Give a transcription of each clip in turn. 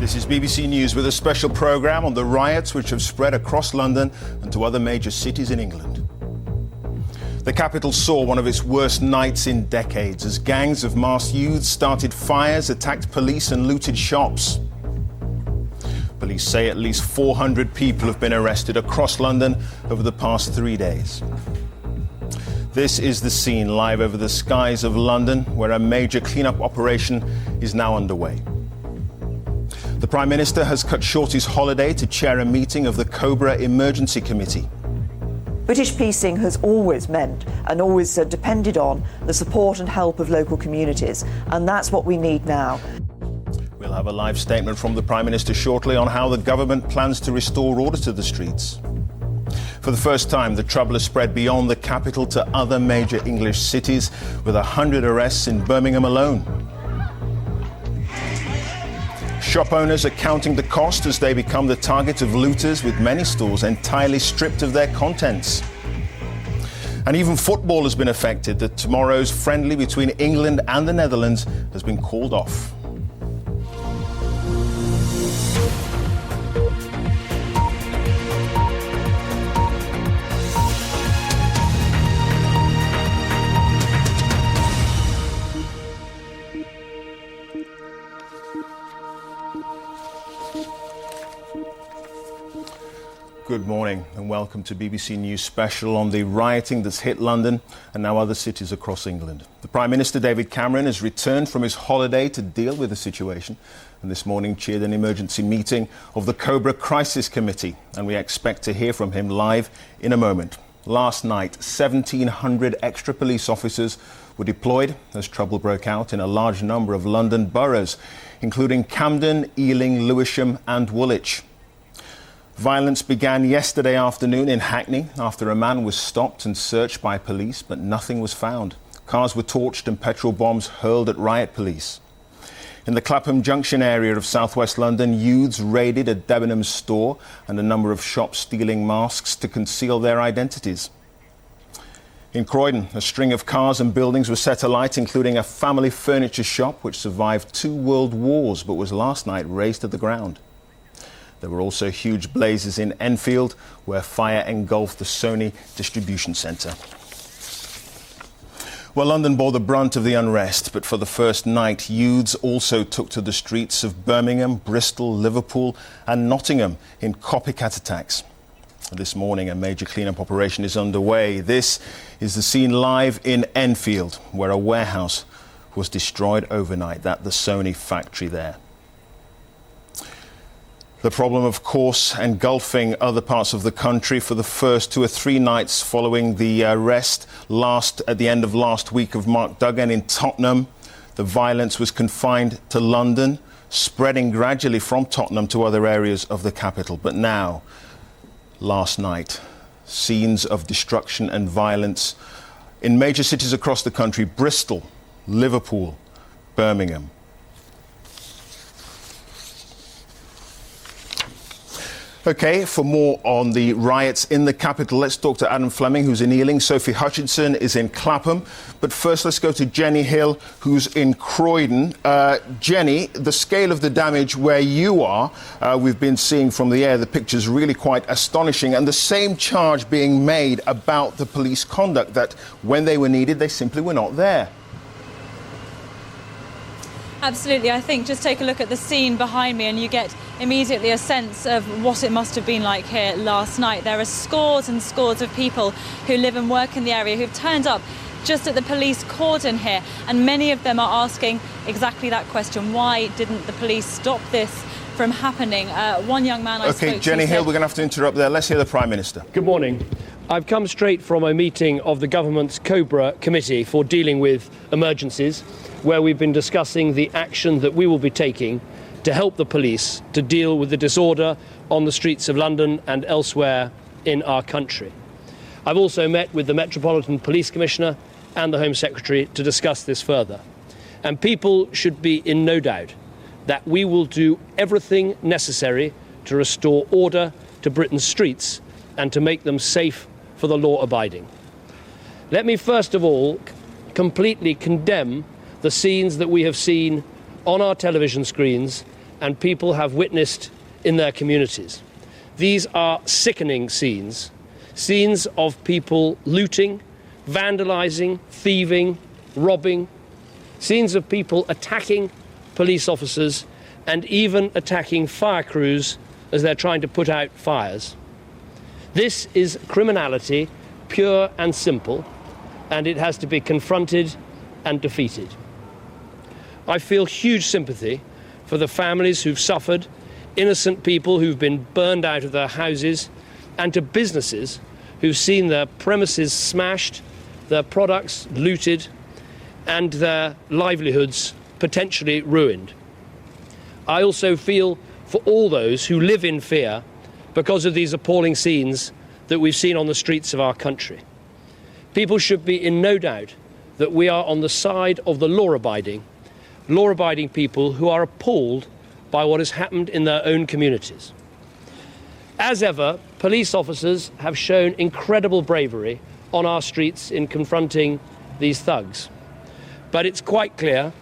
This is BBC News with a special programme on the riots which have spread across London and to other major cities in England. The capital saw one of its worst nights in decades as gangs of masked youths started fires, attacked police and looted shops. Police say at least 400 people have been arrested across London over the past 3 days. This is the scene live over the skies of London, where a major clean-up operation is now underway. The Prime Minister has cut short his holiday to chair a meeting of the Cobra Emergency Committee. British policing has always meant and always depended on the support and help of local communities, and that's what we need now. We'll have a live statement from the Prime Minister shortly on how the government plans to restore order to the streets. For the first time, the trouble has spread beyond the capital to other major English cities, with 100 arrests in Birmingham alone. Shop owners are counting the cost as they become the target of looters, with many stores entirely stripped of their contents. And even football has been affected. The tomorrow's friendly between England and the Netherlands has been called off. Good morning and welcome to BBC News Special on the rioting that's hit London and now other cities across England. The Prime Minister David Cameron has returned from his holiday to deal with the situation and this morning chaired an emergency meeting of the Cobra Crisis Committee, and we expect to hear from him live in a moment. Last night, 1,700 extra police officers were deployed as trouble broke out in a large number of London boroughs, including Camden, Ealing, Lewisham and Woolwich. Violence began yesterday afternoon in Hackney after a man was stopped and searched by police, but nothing was found. Cars were torched and petrol bombs hurled at riot police. In the Clapham Junction area of southwest London, youths raided a Debenhams store and a number of shops, stealing masks to conceal their identities. In Croydon, a string of cars and buildings were set alight, including a family furniture shop which survived 2 world wars but was last night razed to the ground. There were also huge blazes in Enfield, where fire engulfed the Sony distribution centre. Well, London bore the brunt of the unrest, but for the first night, youths also took to the streets of Birmingham, Bristol, Liverpool and Nottingham in copycat attacks. This morning, a major clean-up operation is underway. This is the scene live in Enfield, where a warehouse was destroyed overnight. That's the Sony factory there. The problem, of course, engulfing other parts of the country for the first 2 or 3 nights following the arrest at the end of last week of Mark Duggan in Tottenham. The violence was confined to London, spreading gradually from Tottenham to other areas of the capital. But now, last night, scenes of destruction and violence in major cities across the country: Bristol, Liverpool, Birmingham. OK, for more on the riots in the capital, let's talk to Adam Fleming, who's in Ealing. Sophie Hutchinson is in Clapham. But first, let's go to Jenny Hill, who's in Croydon. Jenny, the scale of the damage where you are, we've been seeing from the air, the picture's really quite astonishing. And the same charge being made about the police conduct, that when they were needed, they simply were not there. Absolutely. I think just take a look at the scene behind me and you get immediately a sense of what it must have been like here last night. There are scores and scores of people who live and work in the area who've turned up just at the police cordon here, and many of them are asking exactly that question: why didn't the police stop this from happening? One young man I spoke to OK, Jenny Hill, we're going to have to interrupt there. Let's hear the Prime Minister. Good morning. I've come straight from a meeting of the government's Cobra Committee for dealing with emergencies, where we've been discussing the action that we will be taking to help the police to deal with the disorder on the streets of London and elsewhere in our country. I've also met with the Metropolitan Police Commissioner and the Home Secretary to discuss this further. And people should be in no doubt that we will do everything necessary to restore order to Britain's streets and to make them safe for the law-abiding. Let me first of all completely condemn the scenes that we have seen on our television screens and people have witnessed in their communities. These are sickening scenes, scenes of people looting, vandalising, thieving, robbing, scenes of people attacking police officers and even attacking fire crews as they're trying to put out fires. This is criminality, pure and simple, and it has to be confronted and defeated. I feel huge sympathy for the families who've suffered, innocent people who've been burned out of their houses, and to businesses who've seen their premises smashed, their products looted, and their livelihoods potentially ruined. I also feel for all those who live in fear because of these appalling scenes that we've seen on the streets of our country. People should be in no doubt that we are on the side of the law-abiding people who are appalled by what has happened in their own communities. As ever, police officers have shown incredible bravery on our streets in confronting these thugs. But it's quite clear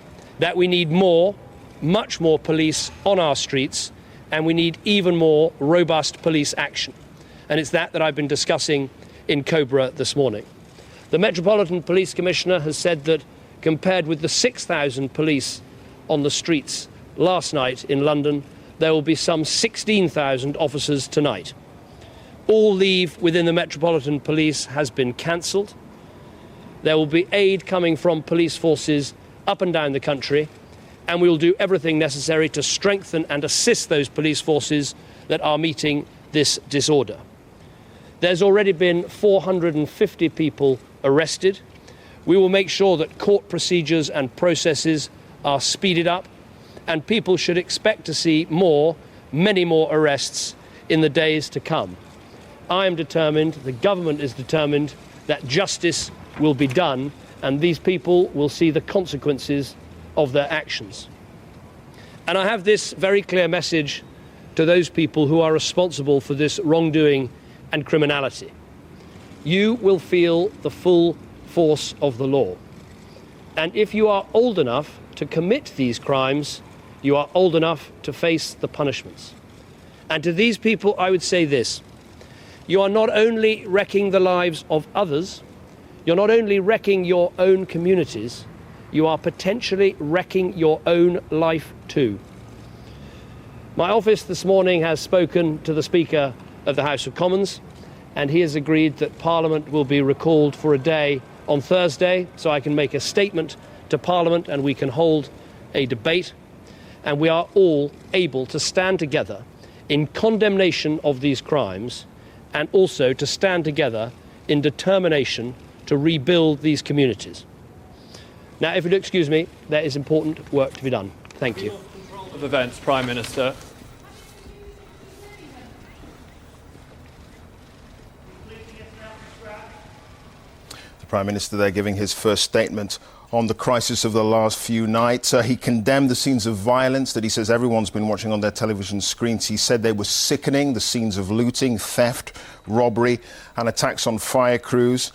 that we need more, much more police on our streets, and we need even more robust police action. And it's that I've been discussing in Cobra this morning. The Metropolitan Police Commissioner has said that compared with the 6,000 police on the streets last night in London, there will be some 16,000 officers tonight. All leave within the Metropolitan Police has been cancelled. There will be aid coming from police forces up and down the country, and we will do everything necessary to strengthen and assist those police forces that are meeting this disorder. There's already been 450 people arrested. We will make sure that court procedures and processes are speeded up, and people should expect to see many more arrests in the days to come. I am determined, the government is determined, that justice will be done and these people will see the consequences of their actions. And I have this very clear message to those people who are responsible for this wrongdoing and criminality. You will feel the full force of the law. And if you are old enough to commit these crimes, you are old enough to face the punishments. And to these people, I would say this: you are not only wrecking the lives of others, you're not only wrecking your own communities, you are potentially wrecking your own life too. My office this morning has spoken to the Speaker of the House of Commons, and he has agreed that Parliament will be recalled for a day on Thursday, so I can make a statement to Parliament and we can hold a debate, and we are all able to stand together in condemnation of these crimes and also to stand together in determination to rebuild these communities. Now, if you'll excuse me, there is important work to be done. Thank you. Of events, Prime Minister. The Prime Minister there giving his first statement on the crisis of the last few nights. He condemned the scenes of violence that he says everyone's been watching on their television screens. He said they were sickening, the scenes of looting, theft, robbery and attacks on fire crews.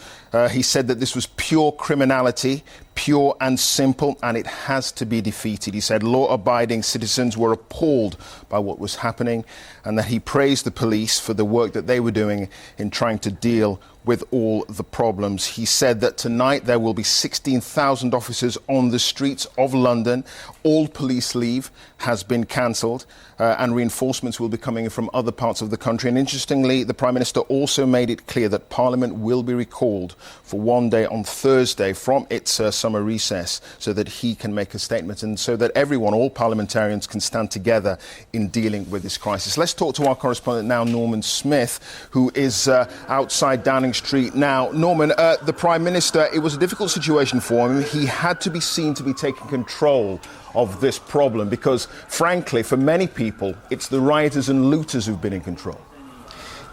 He said that this was pure criminality, pure and simple, and it has to be defeated. He said law-abiding citizens were appalled by what was happening, and that he praised the police for the work that they were doing in trying to deal with all the problems. He said that tonight there will be 16,000 officers on the streets of London. All police leave has been cancelled, and reinforcements will be coming from other parts of the country. And interestingly, the Prime Minister also made it clear that Parliament will be recalled for one day on Thursday from its summer recess, so that he can make a statement and so that everyone, all parliamentarians, can stand together in dealing with this crisis. Let's talk to our correspondent now, Norman Smith, who is outside Downing Street now. Norman, the Prime Minister, it was a difficult situation for him. He had to be seen to be taking control of this problem because, frankly, for many people, it's the rioters and looters who've been in control.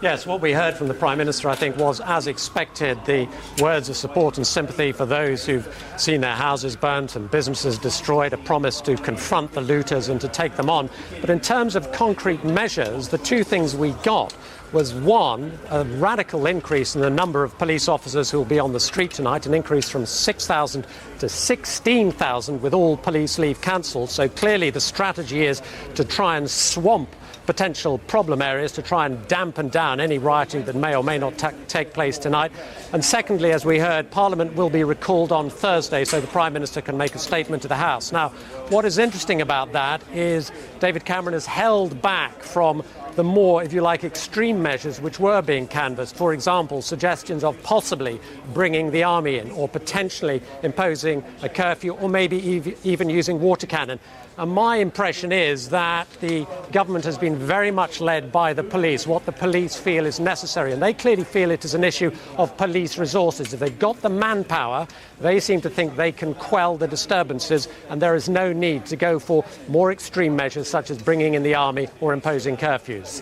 Yes, what we heard from the Prime Minister, I think, was, as expected, the words of support and sympathy for those who've seen their houses burnt and businesses destroyed, a promise to confront the looters and to take them on. But in terms of concrete measures, the two things we got was, one, a radical increase in the number of police officers who will be on the street tonight, an increase from 6,000 to 16,000 with all police leave cancelled. So clearly the strategy is to try and swamp potential problem areas, to try and dampen down any rioting that may or may not take place tonight. And secondly, as we heard, Parliament will be recalled on Thursday so the Prime Minister can make a statement to the House. Now, what is interesting about that is David Cameron has held back from the more, if you like, extreme measures which were being canvassed. For example, suggestions of possibly bringing the army in or potentially imposing a curfew or maybe even using water cannon. And my impression is that the government has been very much led by the police, what the police feel is necessary. And they clearly feel it is an issue of police resources. If they've got the manpower, they seem to think they can quell the disturbances, and there is no need to go for more extreme measures such as bringing in the army or imposing curfews.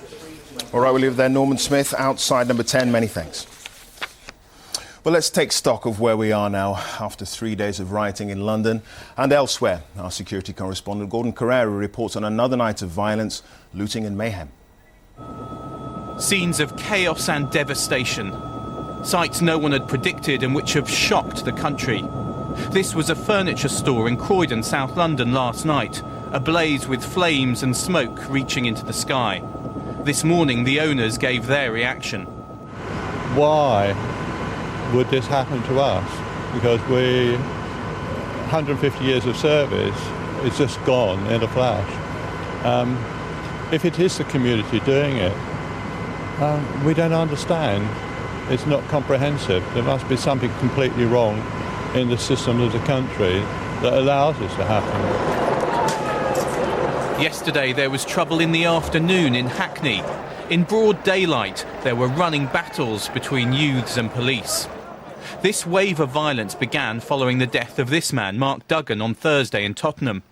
All right, we'll leave there. Norman Smith, outside number 10. Many thanks. Well, let's take stock of where we are now after 3 days of rioting in London and elsewhere. Our security correspondent Gordon Carrera reports on another night of violence, looting and mayhem. Scenes of chaos and devastation. Sights no one had predicted and which have shocked the country. This was a furniture store in Croydon, South London last night, ablaze with flames and smoke reaching into the sky. This morning the owners gave their reaction. Why would this happen to us? Because 150 years of service is just gone in a flash. If it is the community doing it, we don't understand. It's not comprehensive. There must be something completely wrong in the system of the country that allows this to happen. Yesterday there was trouble in the afternoon in Hackney. In broad daylight there were running battles between youths and police. This wave of violence began following the death of this man, Mark Duggan, on Thursday in Tottenham.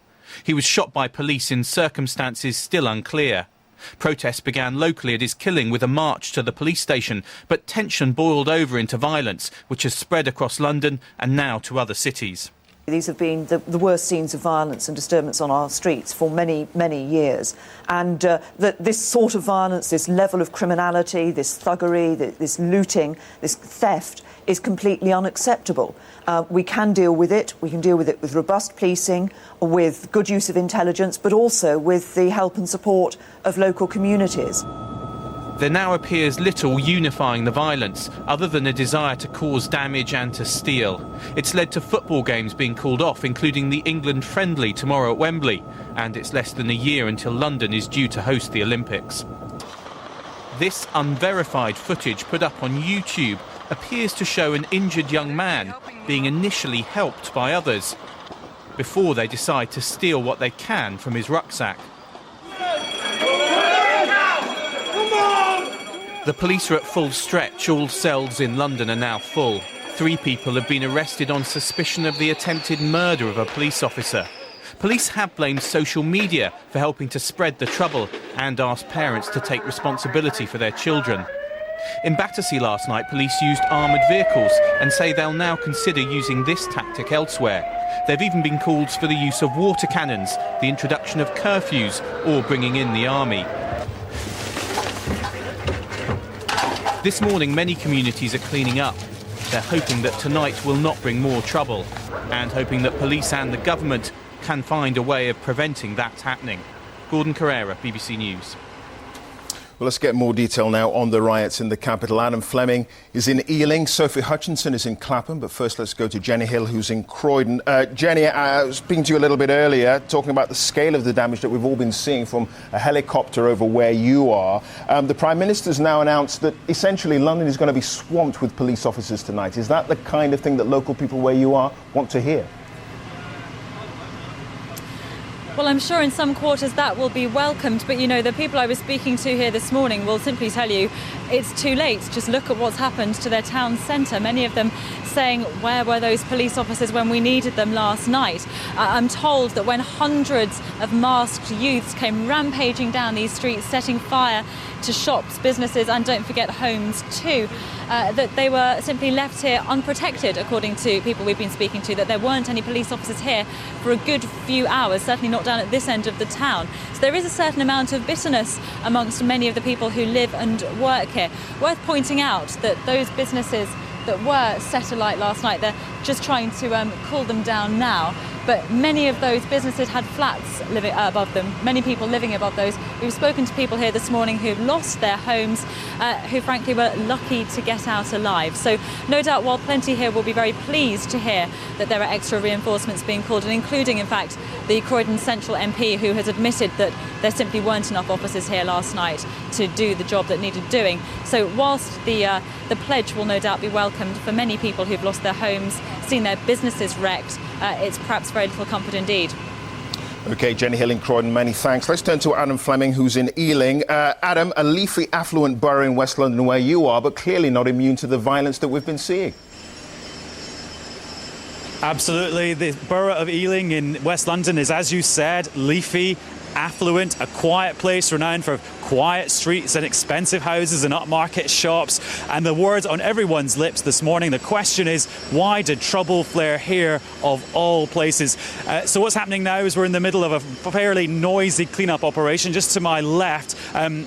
He was shot by police in circumstances still unclear. Protests began locally at his killing with a march to the police station, but tension boiled over into violence, which has spread across London and now to other cities. These have been the worst scenes of violence and disturbance on our streets for many, many years. And this sort of violence, this level of criminality, this thuggery, this looting, this theft is completely unacceptable. We can deal with it. We can deal with it with robust policing, with good use of intelligence, but also with the help and support of local communities. There now appears little unifying the violence, other than a desire to cause damage and to steal. It's led to football games being called off, including the England friendly tomorrow at Wembley, and it's less than a year until London is due to host the Olympics. This unverified footage put up on YouTube appears to show an injured young man being initially helped by others, before they decide to steal what they can from his rucksack. The police are at full stretch. All cells in London are now full. 3 people have been arrested on suspicion of the attempted murder of a police officer. Police have blamed social media for helping to spread the trouble and asked parents to take responsibility for their children. In Battersea last night, police used armoured vehicles and say they'll now consider using this tactic elsewhere. There have even been calls for the use of water cannons, the introduction of curfews or bringing in the army. This morning, many communities are cleaning up. They're hoping that tonight will not bring more trouble and hoping that police and the government can find a way of preventing that happening. Gordon Carrera, BBC News. Well, let's get more detail now on the riots in the capital. Adam Fleming is in Ealing. Sophie Hutchinson is in Clapham. But first, let's go to Jenny Hill, who's in Croydon. Jenny, I was speaking to you a little bit earlier, talking about the scale of the damage that we've all been seeing from a helicopter over where you are. The Prime Minister's now announced that essentially London is going to be swamped with police officers tonight. Is that the kind of thing that local people where you are want to hear? Well, I'm sure in some quarters that will be welcomed, but, you know, the people I was speaking to here this morning will simply tell you it's too late. Just look at what's happened to their town centre. Many of them saying, where were those police officers when we needed them last night? I'm told that when hundreds of masked youths came rampaging down these streets, setting fire to shops, businesses and, don't forget, homes too, that they were simply left here unprotected, according to people we've been speaking to, that there weren't any police officers here for a good few hours, certainly not down at this end of the town. So there is a certain amount of bitterness amongst many of the people who live and work here. Worth pointing out that those businesses that were set alight last night, they're just trying to cool them down now. But many of those businesses had flats living above them, many people living above those. We've spoken to people here this morning who've lost their homes, who frankly were lucky to get out alive. So no doubt while plenty here will be very pleased to hear that there are extra reinforcements being called, and including in fact the Croydon Central MP, who has admitted that there simply weren't enough officers here last night to do the job that needed doing. So whilst the pledge will no doubt be welcomed for many people who've lost their homes, seen their businesses wrecked, it's perhaps very little comfort indeed. OK, Jenny Hill in Croydon, many thanks. Let's turn to Adam Fleming, who's in Ealing. Adam, a leafy, affluent borough in West London where you are, but clearly not immune to the violence that we've been seeing. Absolutely. The borough of Ealing in West London is, as you said, leafy, affluent, a quiet place renowned for quiet streets and expensive houses and upmarket shops. And the word on everyone's lips this morning, the question is, why did trouble flare here of all places? So what's happening now is we're in the middle of a fairly noisy clean-up operation. Just to my left,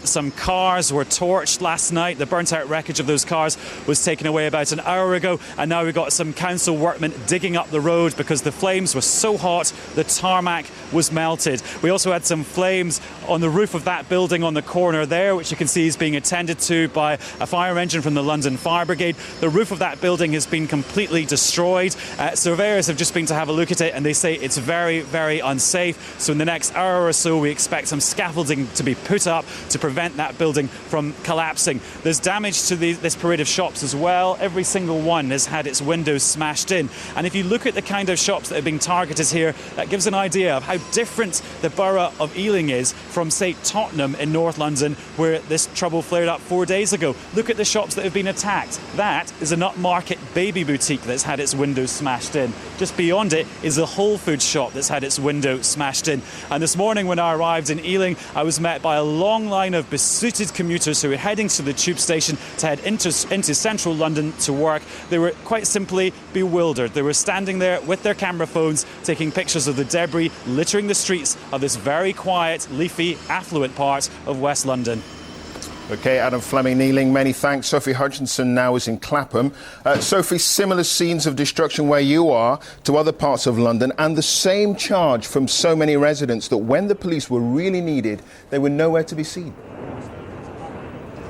some cars were torched last night. The burnt-out wreckage of those cars was taken away about an hour ago. And now we've got some council workmen digging up the road because the flames were so hot the tarmac was melted. We also had some flames on the roof of that building on the corner there, which you can see is being attended to by a fire engine from the London Fire Brigade. The roof of that building has been completely destroyed. Surveyors have just been to have a look at it and they say it's very, very unsafe. So in the next hour or so, we expect some scaffolding to be put up to prevent that building from collapsing. There's damage to this parade of shops as well. Every single one has had its windows smashed in. And if you look at the kind of shops that have been targeted here, that gives an idea of how different the borough of Ealing is from, say, Tottenham in North London, where this trouble flared up 4 days ago. Look at the shops that have been attacked. That is an upmarket baby boutique that's had its windows smashed in. Just beyond it is a Whole Foods shop that's had its window smashed in. And this morning when I arrived in Ealing, I was met by a long line of besuited commuters who were heading to the tube station to head into central London to work. They were quite simply bewildered. They were standing there with their camera phones taking pictures of the debris littering the streets of this very quiet, leafy, affluent part of West London. OK, Adam Fleming, Ealing, many thanks. Sophie Hutchinson now is in Clapham. Sophie, similar scenes of destruction where you are to other parts of London, and the same charge from so many residents that when the police were really needed, they were nowhere to be seen.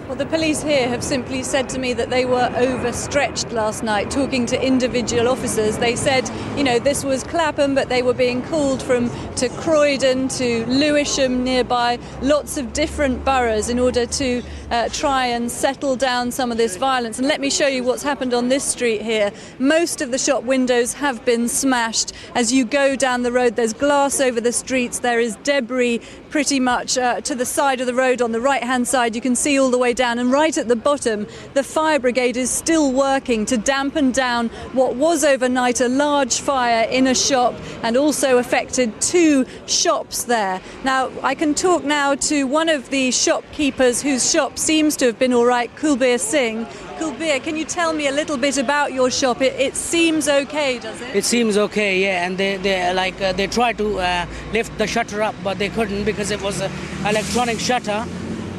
Well, the police here have simply said to me that they were overstretched last night. Talking to individual officers, they said, you know, this was Clapham, but they were being called to Croydon, to Lewisham nearby, lots of different boroughs in order to try and settle down some of this violence. And let me show you what's happened on this street here. Most of the shop windows have been smashed. As you go down the road, there's glass over the streets. There is debris pretty much to the side of the road on the right-hand side. You can see all the way down, and right at the bottom the fire brigade is still working to dampen down what was overnight a large fire in a shop and also affected 2 shops there. Now I can talk now to one of the shopkeepers whose shop seems to have been all right, Kulbir Singh. Kulbir, can you tell me a little bit about your shop? It seems okay, does it? It seems okay, yeah, and they tried to lift the shutter up, but they couldn't because it was an electronic shutter.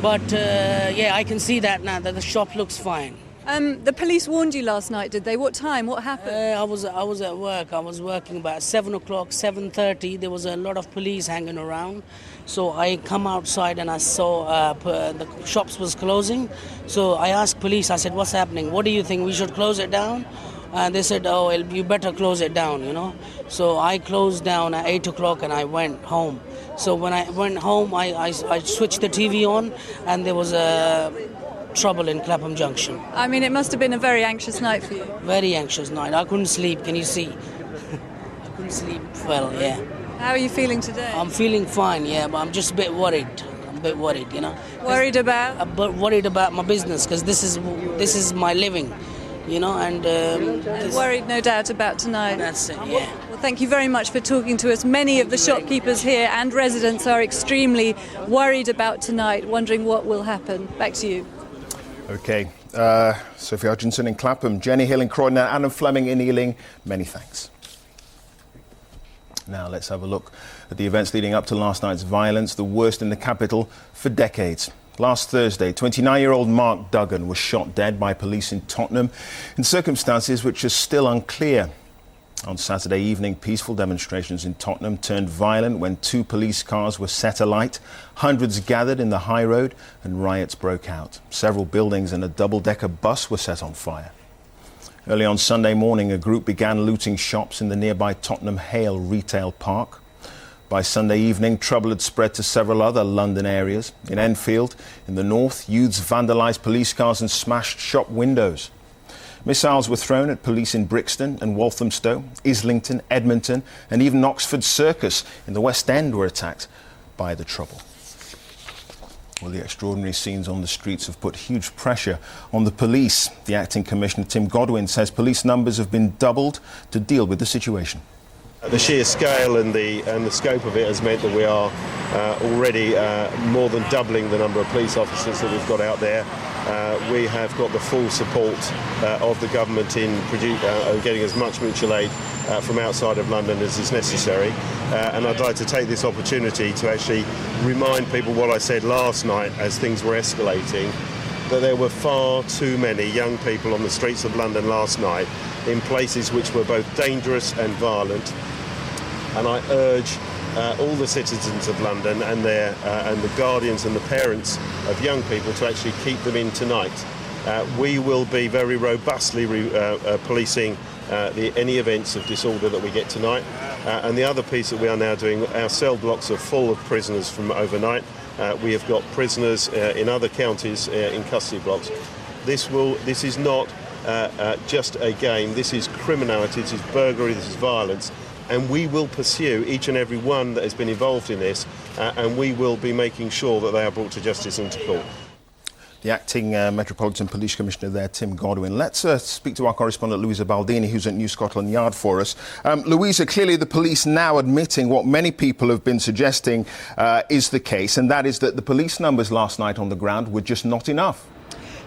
But yeah, I can see that now that the shop looks fine. The police warned you last night, did they? What time? What happened? I was at work. I was working about 7 o'clock, 7:30. There was a lot of police hanging around. So I come outside and I saw the shops was closing. So I asked police, I said, what's happening? What do you think? We should close it down? And they said, oh, you better close it down, you know. So I closed down at 8 o'clock and I went home. So when I went home, I switched the TV on and there was trouble in Clapham Junction. I mean, it must have been a very anxious night for you. Very anxious night. I couldn't sleep, can you see? I couldn't sleep well, yeah. How are you feeling today? I'm feeling fine, yeah, but I'm just a bit worried. I'm a bit worried, you know. Worried about? Worried about my business, because this is my living. You know, and worried, no doubt, about tonight. That's it, yeah. Well, thank you very much for talking to us. Many of the shopkeepers here and residents are extremely worried about tonight, wondering what will happen. Back to you. OK. Sophie Hutchinson in Clapham, Jenny Hill in Croydon, and Adam Fleming in Ealing. Many thanks. Now let's have a look at the events leading up to last night's violence, the worst in the capital for decades. Last Thursday, 29-year-old Mark Duggan was shot dead by police in Tottenham in circumstances which are still unclear. On Saturday evening, peaceful demonstrations in Tottenham turned violent when 2 police cars were set alight. Hundreds gathered in the High Road and riots broke out. Several buildings and a double-decker bus were set on fire. Early on Sunday morning, a group began looting shops in the nearby Tottenham Hale retail park. By Sunday evening, trouble had spread to several other London areas. In Enfield, in the north, youths vandalised police cars and smashed shop windows. Missiles were thrown at police in Brixton and Walthamstow, Islington, Edmonton, and even Oxford Circus in the West End were attacked by the trouble. Well, the extraordinary scenes on the streets have put huge pressure on the police. The Acting Commissioner, Tim Godwin, says police numbers have been doubled to deal with the situation. The sheer scale and the scope of it has meant that we are already more than doubling the number of police officers that we've got out there. We have got the full support of the government in getting as much mutual aid from outside of London as is necessary. And I'd like to take this opportunity to actually remind people what I said last night as things were escalating, that there were far too many young people on the streets of London last night in places which were both dangerous and violent. And I urge all the citizens of London and the guardians and the parents of young people to actually keep them in tonight. We will be very robustly policing any events of disorder that we get tonight. And the other piece that we are now doing, our cell blocks are full of prisoners from overnight. We have got prisoners in other counties in custody blocks. This is not just a game. This is criminality, this is burglary, this is violence. And we will pursue each and every one that has been involved in this, and we will be making sure that they are brought to justice and to court. The Acting Metropolitan Police Commissioner there, Tim Godwin. Let's speak to our correspondent, Louisa Baldini, who's at New Scotland Yard for us. Louisa, clearly the police now admitting what many people have been suggesting is the case, and that is that the police numbers last night on the ground were just not enough.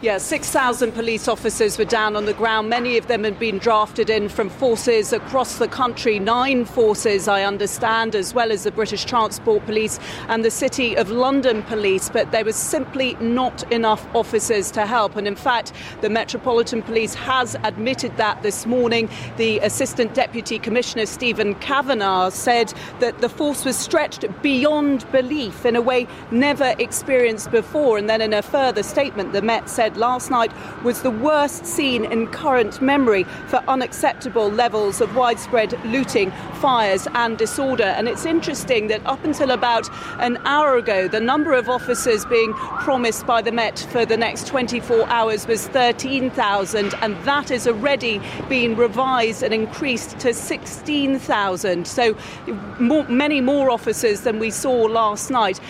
Yeah, 6,000 police officers were down on the ground. Many of them had been drafted in from forces across the country, 9 forces, I understand, as well as the British Transport Police and the City of London Police. But there was simply not enough officers to help. And in fact, the Metropolitan Police has admitted that this morning. The Assistant Deputy Commissioner, Stephen Kavanagh, said that the force was stretched beyond belief in a way never experienced before. And then in a further statement, the Met said last night was the worst seen in current memory for unacceptable levels of widespread looting, fires and disorder. And it's interesting that up until about an hour ago, the number of officers being promised by the Met for the next 24 hours was 13,000, and that has already been revised and increased to 16,000. So many more officers than we saw last night.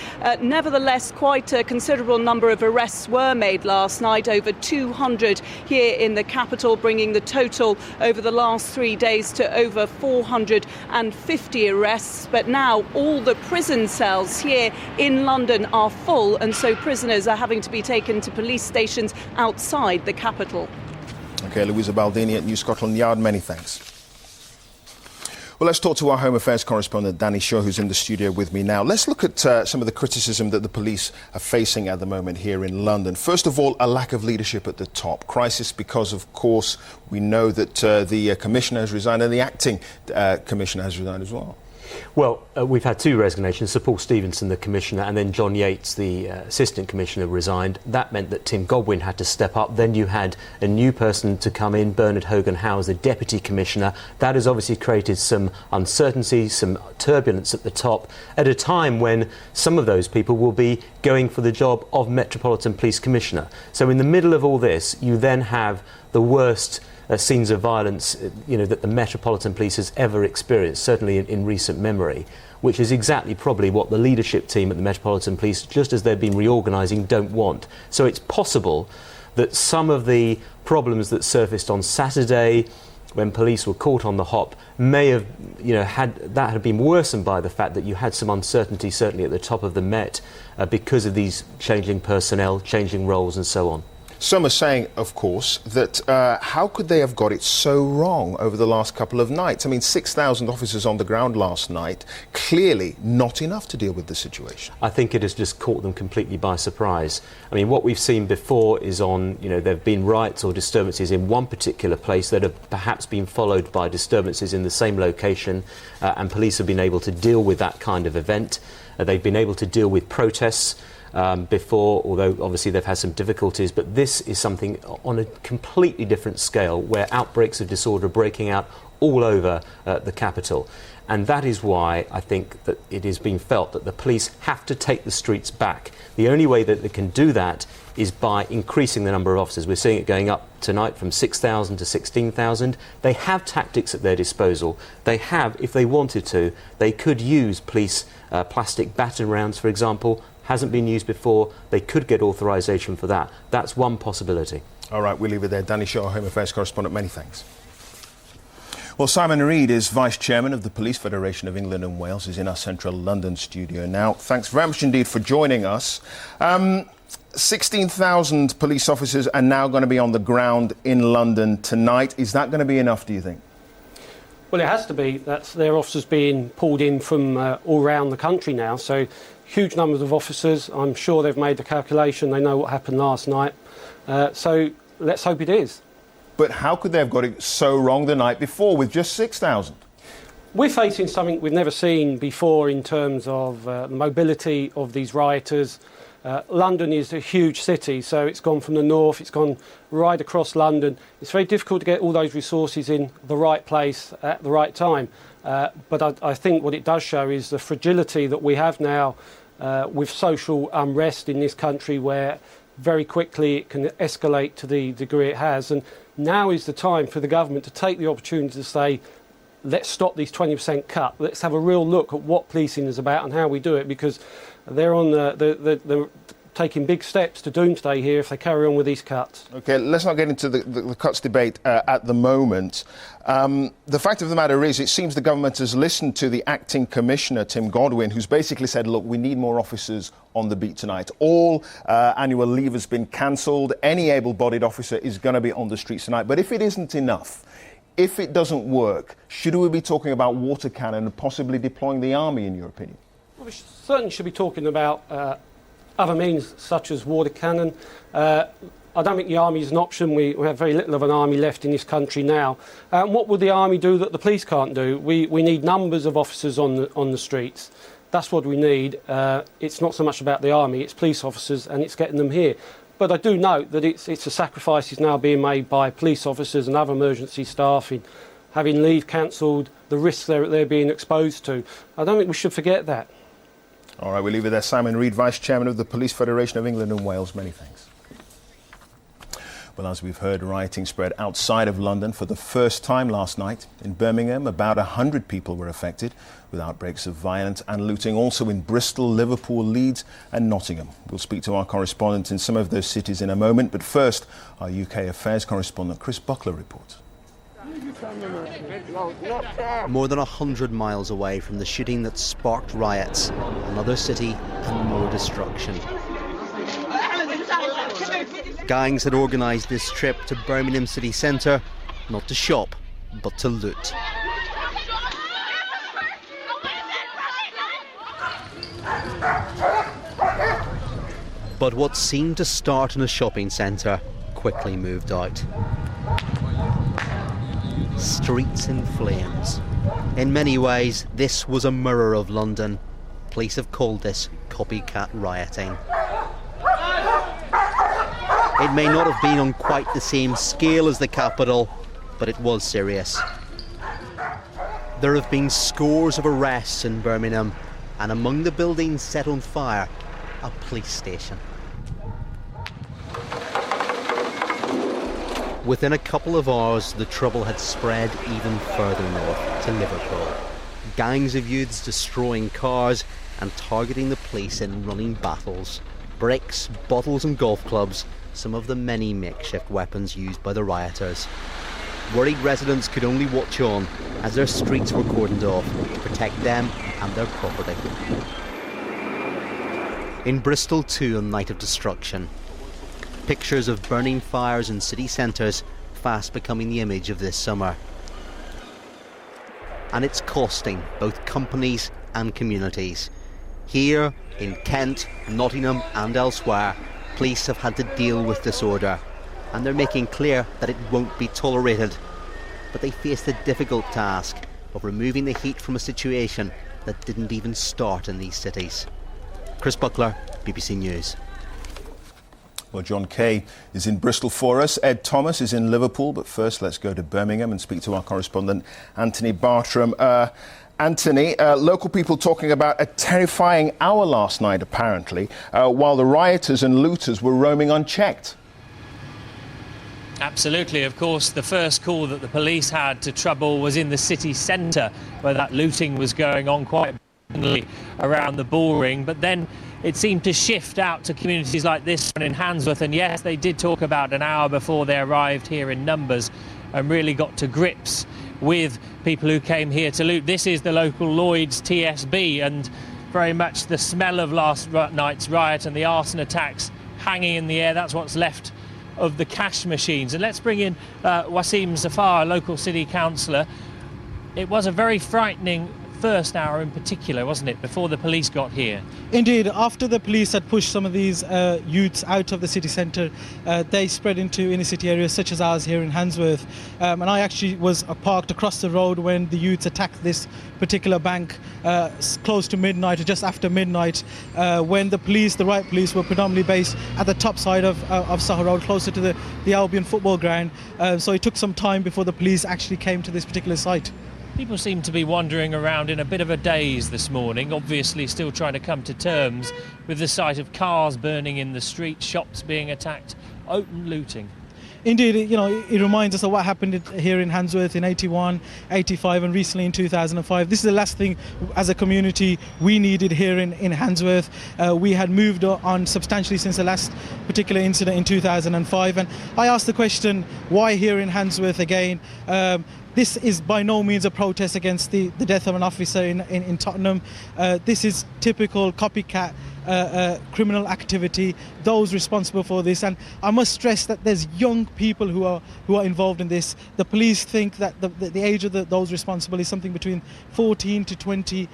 Nevertheless, quite a considerable number of arrests were made last night, over 200 here in the capital, bringing the total over the last 3 days to over 450 arrests. But now all the prison cells here in London are full, and so prisoners are having to be taken to police stations outside the capital. OK, Louisa Baldini at New Scotland Yard, many thanks. Well, let's talk to our Home Affairs correspondent, Danny Shaw, who's in the studio with me now. Let's look at some of the criticism that the police are facing at the moment here in London. First of all, a lack of leadership at the top. Crisis because, of course, we know that the Commissioner has resigned and the Acting Commissioner has resigned as well. Well, we've had 2 resignations. Sir Paul Stevenson, the Commissioner, and then John Yates, the Assistant Commissioner, resigned. That meant that Tim Godwin had to step up. Then you had a new person to come in, Bernard Hogan-Howe, as the Deputy Commissioner. That has obviously created some uncertainty, some turbulence at the top, at a time when some of those people will be going for the job of Metropolitan Police Commissioner. So in the middle of all this, you then have the worst scenes of violence, that the Metropolitan Police has ever experienced, certainly in recent memory, which is exactly probably what the leadership team at the Metropolitan Police, just as they've been reorganising, don't want. So it's possible that some of the problems that surfaced on Saturday, when police were caught on the hop, may have, had been worsened by the fact that you had some uncertainty, certainly at the top of the Met, because of these changing personnel, changing roles and so on. Some are saying, of course, that how could they have got it so wrong over the last couple of nights? I mean, 6,000 officers on the ground last night, clearly not enough to deal with the situation. I think it has just caught them completely by surprise. I mean, what we've seen before is there have been riots or disturbances in one particular place that have perhaps been followed by disturbances in the same location, and police have been able to deal with that kind of event. They've been able to deal with protests before, although obviously they've had some difficulties, but this is something on a completely different scale where outbreaks of disorder are breaking out all over the capital. And that is why I think that it is being felt that the police have to take the streets back. The only way that they can do that is by increasing the number of officers. We're seeing it going up tonight from 6,000 to 16,000. They have tactics at their disposal. They have, if they wanted to, they could use police plastic baton rounds, for example. Hasn't been used before. They could get authorisation for that. That's one possibility. All right, we'll leave it there. Danny Shaw, Home Affairs correspondent, many thanks. Well, Simon Reid is Vice Chairman of the Police Federation of England and Wales. He's in our central London studio now. Thanks very much indeed for joining us. 16,000 police officers are now going to be on the ground in London tonight. Is that going to be enough, do you think? Well, it has to be. That's their officers being pulled in from all around the country now. So huge numbers of officers. I'm sure they've made the calculation. They know what happened last night. So let's hope it is. But how could they have got it so wrong the night before with just 6,000? We're facing something we've never seen before in terms of the mobility of these rioters. London is a huge city, so it's gone from the north, it's gone right across London. It's very difficult to get all those resources in the right place at the right time. But I think what it does show is the fragility that we have now with social unrest in this country, where very quickly it can escalate to the degree it has. And now is the time for the government to take the opportunity to say, let's stop these 20% cut. Let's have a real look at what policing is about and how we do it, because they're on the taking big steps to doomsday here if they carry on with these cuts. OK, let's not get into the cuts debate at the moment. The fact of the matter is, it seems the government has listened to the acting commissioner, Tim Godwin, who's basically said, look, we need more officers on the beat tonight. All annual leave has been cancelled. Any able-bodied officer is going to be on the streets tonight. But if it isn't enough, if it doesn't work, should we be talking about water cannon and possibly deploying the army, in your opinion? Well, we certainly should be talking about other means such as water cannon. I don't think the army is an option. We have very little of an army left in this country now. What would the army do that the police can't do? We need numbers of officers on the streets. That's what we need. It's not so much about the army, it's police officers, and it's getting them here. But I do note that it's a sacrifice is now being made by police officers and other emergency staff in having leave cancelled, the risks they're being exposed to. I don't think we should forget that. All right, we'll leave it there. Simon Reid, Vice Chairman of the Police Federation of England and Wales. Many thanks. Well, as we've heard, rioting spread outside of London for the first time last night. In Birmingham, about 100 people were affected, with outbreaks of violence and looting also in Bristol, Liverpool, Leeds and Nottingham. We'll speak to our correspondent in some of those cities in a moment, but first, our UK affairs correspondent Chris Buckler reports. More than 100 miles away from the shooting that sparked riots, another city and more destruction. Gangs had organised this trip to Birmingham city centre, not to shop, but to loot. But what seemed to start in a shopping centre quickly moved out. Streets in flames. In many ways, this was a mirror of London. Police have called this copycat rioting. It may not have been on quite the same scale as the capital, but it was serious. There have been scores of arrests in Birmingham, and among the buildings set on fire, a police station. Within a couple of hours, the trouble had spread even further north to Liverpool. Gangs of youths destroying cars and targeting the police in running battles. Bricks, bottles and golf clubs, some of the many makeshift weapons used by the rioters. Worried residents could only watch on as their streets were cordoned off to protect them and their property. In Bristol too, a night of destruction. Pictures of burning fires in city centres fast becoming the image of this summer. And it's costing both companies and communities. Here in Kent, Nottingham and elsewhere, police have had to deal with disorder, and they're making clear that it won't be tolerated. But they face the difficult task of removing the heat from a situation that didn't even start in these cities. Chris Buckler, BBC News. Well, John Kay is in Bristol for us. Ed Thomas is in Liverpool. But first, let's go to Birmingham and speak to our correspondent, Anthony Bartram. Anthony, local people talking about a terrifying hour last night, apparently, while the rioters and looters were roaming unchecked. Absolutely. Of course, the first call that the police had to trouble was in the city centre, where that looting was going on quite blatantly around the Bullring. But then it seemed to shift out to communities like this one in Handsworth. And yes, they did talk about an hour before they arrived here in numbers and really got to grips with people who came here to loot. This is the local Lloyd's TSB, and very much the smell of last night's riot and the arson attacks hanging in the air. That's what's left of the cash machines. And let's bring in Wasim Zafar, local city councillor. It was a very frightening first hour in particular, wasn't it, before the police got here? Indeed. After the police had pushed some of these youths out of the city centre, they spread into inner city areas such as ours here in Handsworth. And I actually was parked across the road when the youths attacked this particular bank close to midnight, or just after midnight, when the riot police were predominantly based at the top side of Soho Road, closer to the Albion football ground. So it took some time before the police actually came to this particular site. People seem to be wandering around in a bit of a daze this morning, obviously still trying to come to terms with the sight of cars burning in the street, shops being attacked, open looting. Indeed, it reminds us of what happened here in Handsworth in 81, 85 and recently in 2005. This is the last thing as a community we needed here in Handsworth. We had moved on substantially since the last particular incident in 2005. And I asked the question, why here in Handsworth again? This is by no means a protest against the death of an officer in Tottenham. This is typical copycat criminal activity, those responsible for this. And I must stress that there's young people who are involved in this. The police think that the age of those responsible is something between 14 to 20.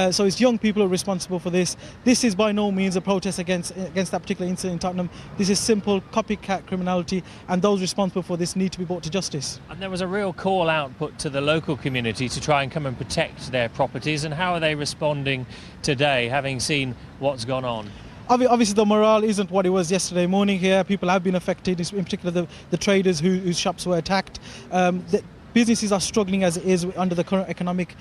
So it's young people who are responsible for this. This is by no means a protest against that particular incident in Tottenham. This is simple copycat criminality, and those responsible for this need to be brought to justice. And there was a real call out put to the local community to try and come and protect their properties. And how are they responding today, having seen what's gone on? Obviously, the morale isn't what it was yesterday morning here. People have been affected, in particular the traders whose shops were attacked. The businesses are struggling as it is under the current economic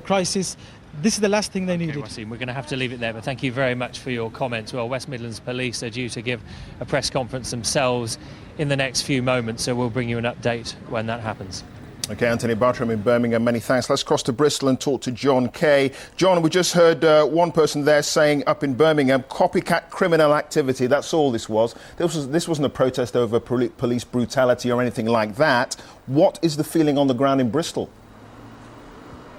crisis. This is the last thing they needed. Wasim, we're going to have to leave it there, but thank you very much for your comments. Well, West Midlands Police are due to give a press conference themselves in the next few moments, so we'll bring you an update when that happens. OK, Anthony Bartram in Birmingham, many thanks. Let's cross to Bristol and talk to John Kay. John, we just heard one person there saying up in Birmingham, copycat criminal activity, that's all this was. This wasn't a protest over police brutality or anything like that. What is the feeling on the ground in Bristol?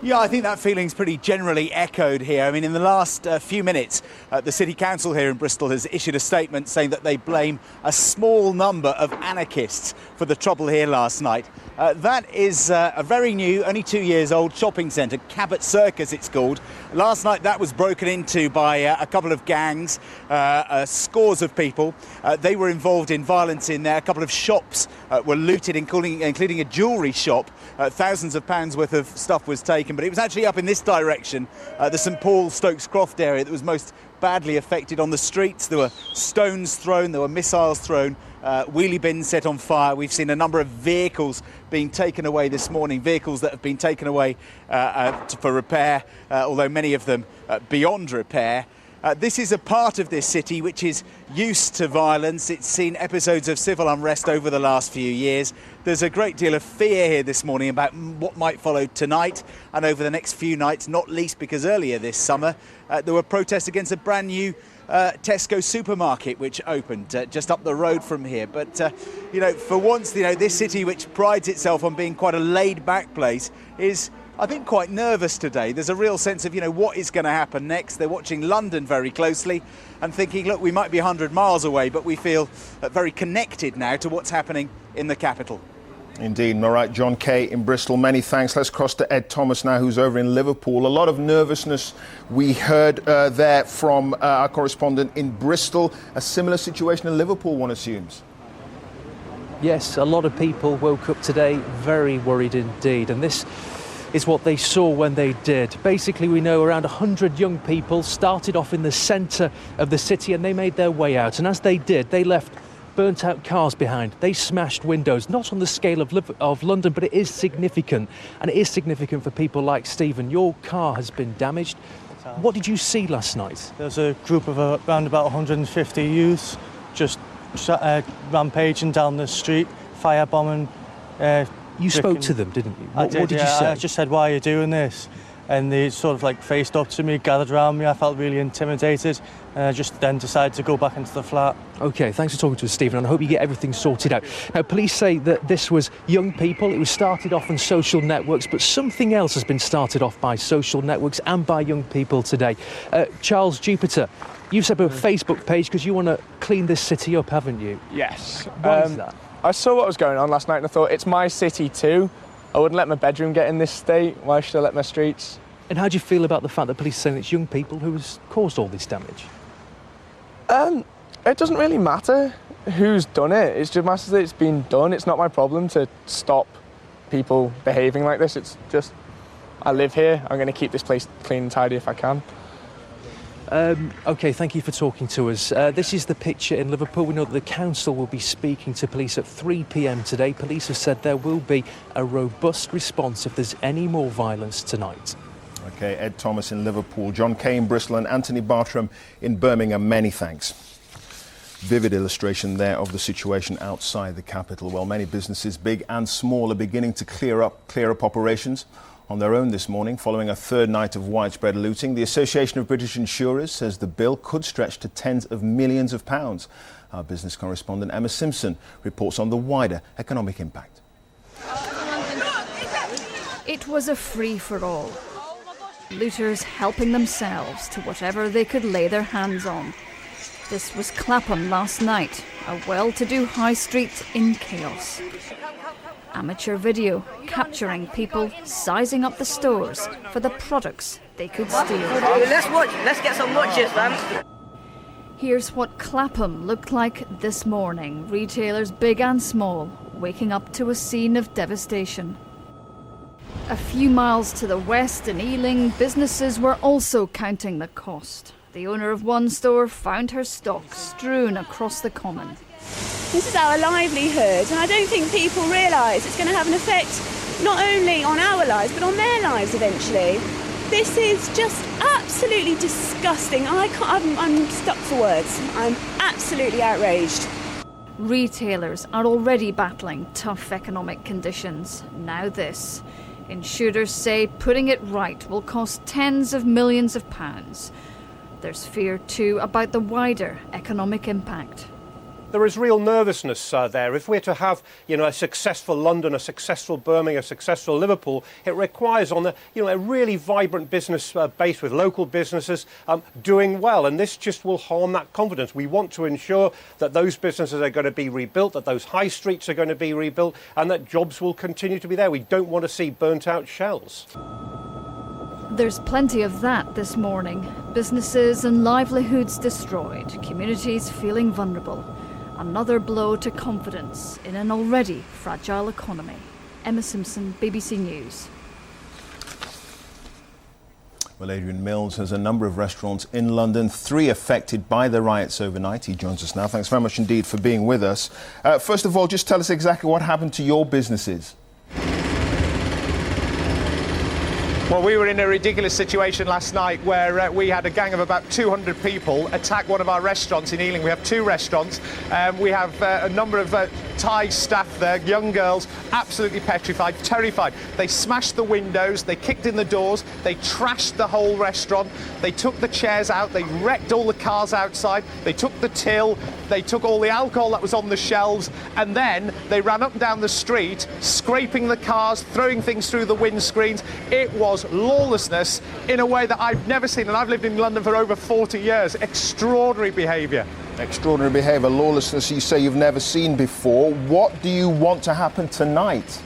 Yeah, I think that feeling's pretty generally echoed here. I mean, in the last few minutes, the City Council here in Bristol has issued a statement saying that they blame a small number of anarchists for the trouble here last night. That is a very new, only 2 years old shopping centre, Cabot Circus it's called. Last night that was broken into by a couple of gangs, scores of people. They were involved in violence in there. A couple of shops were looted, including a jewellery shop. Thousands of pounds worth of stuff was taken, but it was actually up in this direction, the St Paul Stokes Croft area, that was most badly affected. On the streets there were stones thrown, there were missiles thrown, wheelie bins set on fire. We've seen a number of vehicles being taken away this morning, vehicles that have been taken away for repair, although many of them beyond repair. This is a part of this city which is used to violence. It's seen episodes of civil unrest over the last few years. There's a great deal of fear here this morning about what might follow tonight and over the next few nights, not least because earlier this summer there were protests against a brand new Tesco supermarket which opened just up the road from here. But, for once, this city which prides itself on being quite a laid-back place is I think, quite nervous today. There's a real sense of, what is going to happen next. They're watching London very closely and thinking, look, we might be 100 miles away, but we feel very connected now to what's happening in the capital. Indeed. All right, John Kay in Bristol, many thanks. Let's cross to Ed Thomas now, who's over in Liverpool. A lot of nervousness we heard there from our correspondent in Bristol. A similar situation in Liverpool, one assumes. Yes, a lot of people woke up today very worried indeed, and this is what they saw when they did. Basically, we know around 100 young people started off in the centre of the city and they made their way out, and as they did, they left burnt out cars behind. They smashed windows, not on the scale of London, but it is significant, and it is significant for people like Stephen. Your car has been damaged. What did you see last night? There was a group of around about 150 youths just rampaging down the street, firebombing. You spoke to them, didn't you? What did you say? I just said, why are you doing this? And they sort of faced up to me, gathered around me. I felt really intimidated, and I just then decided to go back into the flat. OK, thanks for talking to us, Stephen, and I hope you get everything sorted out. Now, police say that this was young people. It was started off on social networks, but something else has been started off by social networks and by young people today. Charles Jupiter, you've set up a Facebook page because you want to clean this city up, haven't you? Yes. Why is that? I saw what was going on last night and I thought, it's my city too. I wouldn't let my bedroom get in this state. Why should I let my streets? And how do you feel about the fact that police are saying it's young people who has caused all this damage? It doesn't really matter who's done it. It just matters that it's been done. It's not my problem to stop people behaving like this. It's just, I live here. I'm going to keep this place clean and tidy if I can. OK, thank you for talking to us. This is the picture in Liverpool. We know that the council will be speaking to police at 3 p.m. today. Police have said there will be a robust response if there's any more violence tonight. OK, Ed Thomas in Liverpool, John Kay in Bristol and Anthony Bartram in Birmingham. Many thanks. Vivid illustration there of the situation outside the capital. Well, many businesses, big and small, are beginning to clear up operations on their own this morning following a third night of widespread looting. The Association of British Insurers says the bill could stretch to tens of millions of pounds. Our business correspondent Emma Simpson reports on the wider economic impact. It was a free-for-all. Looters helping themselves to whatever they could lay their hands on. This was Clapham last night, a well-to-do high street in chaos. Amateur video capturing people sizing up the stores for the products they could steal. Let's get some watches, fam. Here's what Clapham looked like this morning. Retailers big and small, waking up to a scene of devastation. A few miles to the west in Ealing, businesses were also counting the cost. The owner of one store found her stock strewn across the common. This is our livelihood, and I don't think people realise it's going to have an effect not only on our lives, but on their lives eventually. This is just absolutely disgusting. I'm stuck for words. I'm absolutely outraged. Retailers are already battling tough economic conditions. Now this. Insurers say putting it right will cost tens of millions of pounds. There's fear too about the wider economic impact. There is real nervousness there. If we're to have, a successful London, a successful Birmingham, a successful Liverpool, it requires on a really vibrant business base with local businesses doing well. And this just will harm that confidence. We want to ensure that those businesses are going to be rebuilt, that those high streets are going to be rebuilt, and that jobs will continue to be there. We don't want to see burnt out shells. There's plenty of that this morning. Businesses and livelihoods destroyed, communities feeling vulnerable. Another blow to confidence in an already fragile economy. Emma Simpson, BBC News. Well, Adrian Mills has a number of restaurants in London, 3 affected by the riots overnight. He joins us now. Thanks very much indeed for being with us. First of all, just tell us exactly what happened to your businesses. Well, we were in a ridiculous situation last night where we had a gang of about 200 people attack one of our restaurants in Ealing. We have 2 restaurants. We have a number of Thai staff there, young girls, absolutely petrified, terrified. They smashed the windows, they kicked in the doors, they trashed the whole restaurant, they took the chairs out, they wrecked all the cars outside, they took the till, They took all the alcohol that was on the shelves, and then they ran up and down the street, scraping the cars, throwing things through the windscreens. It was lawlessness in a way that I've never seen, and I've lived in London for over 40 years. Extraordinary behaviour. Extraordinary behaviour, lawlessness you say you've never seen before. What do you want to happen tonight?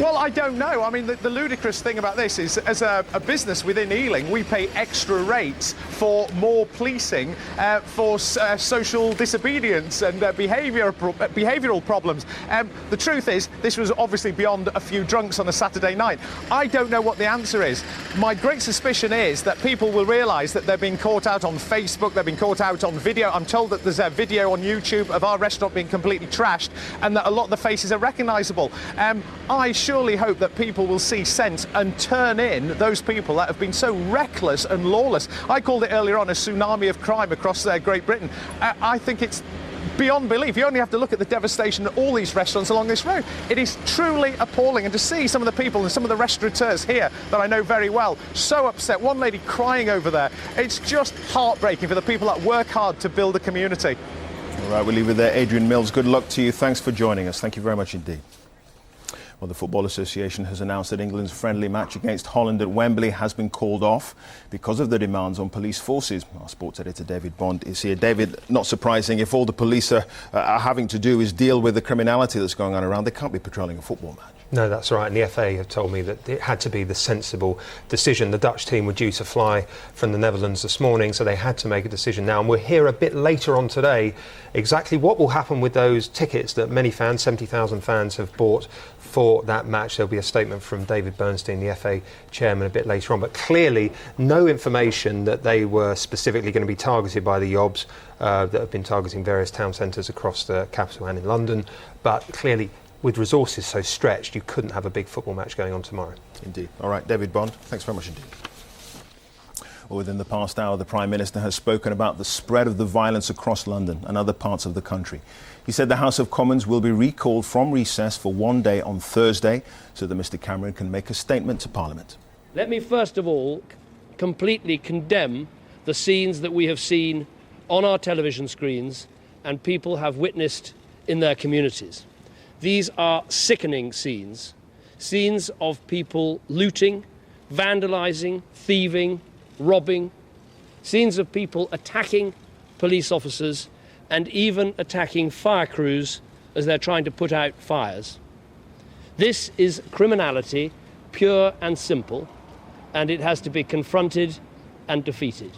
Well, I don't know. I mean, the ludicrous thing about this is, as a business within Ealing, we pay extra rates for more policing for social disobedience and behavioural problems. The truth is, this was obviously beyond a few drunks on a Saturday night. I don't know what the answer is. My great suspicion is that people will realise that they're being caught out on Facebook, they're being caught out on video. I'm told that there's a video on YouTube of our restaurant being completely trashed, and that a lot of the faces are recognisable. I surely hope that people will see sense and turn in those people that have been so reckless and lawless. I called it earlier on a tsunami of crime across Great Britain. I think it's beyond belief. You only have to look at the devastation at all these restaurants along this road. It is truly appalling. And to see some of the people and some of the restaurateurs here that I know very well so upset, one lady crying over there, it's just heartbreaking for the people that work hard to build a community. All right, we'll leave it there. Adrian Mills, good luck to you. Thanks for joining us. Thank you very much indeed. Well, the Football Association has announced that England's friendly match against Holland at Wembley has been called off because of the demands on police forces. Our sports editor David Bond is here. David, not surprising, if all the police are having to do is deal with the criminality that's going on around, they can't be patrolling a football match. No, that's right, and the FA have told me that it had to be the sensible decision. The Dutch team were due to fly from the Netherlands this morning, so they had to make a decision now, and we'll hear a bit later on today exactly what will happen with those tickets that many fans, 70,000 fans, have bought for that match. There'll be a statement from David Bernstein, the FA chairman, a bit later on, but clearly no information that they were specifically going to be targeted by the Yobs that have been targeting various town centres across the capital and in London, but clearly with resources so stretched, you couldn't have a big football match going on tomorrow. Indeed. All right, David Bond, thanks very much indeed. Well, within the past hour, the Prime Minister has spoken about the spread of the violence across London and other parts of the country. He said the House of Commons will be recalled from recess for one day on Thursday so that Mr Cameron can make a statement to Parliament. Let me first of all completely condemn the scenes that we have seen on our television screens and people have witnessed in their communities. These are sickening scenes, scenes of people looting, vandalising, thieving, robbing, scenes of people attacking police officers and even attacking fire crews as they're trying to put out fires. This is criminality, pure and simple, and it has to be confronted and defeated.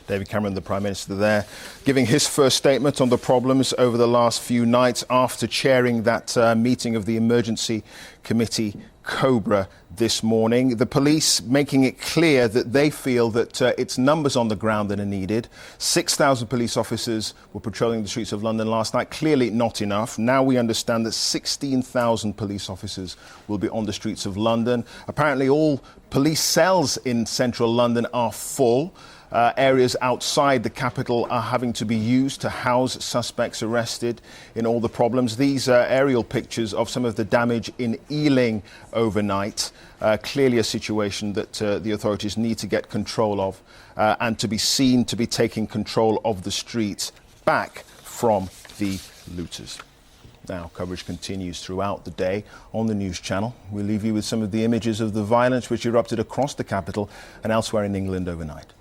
David Cameron, the Prime Minister there, giving his first statement on the problems over the last few nights after chairing that meeting of the Emergency Committee Cobra this morning. The police making it clear that they feel that it's numbers on the ground that are needed. 6,000 police officers were patrolling the streets of London last night. Clearly not enough. Now we understand that 16,000 police officers will be on the streets of London. Apparently all police cells in central London are full. Areas outside the capital are having to be used to house suspects arrested in all the problems. These are aerial pictures of some of the damage in Ealing overnight. Clearly a situation that the authorities need to get control of and to be seen to be taking control of the streets back from the looters. Now, coverage continues throughout the day on the news channel. We'll leave you with some of the images of the violence which erupted across the capital and elsewhere in England overnight.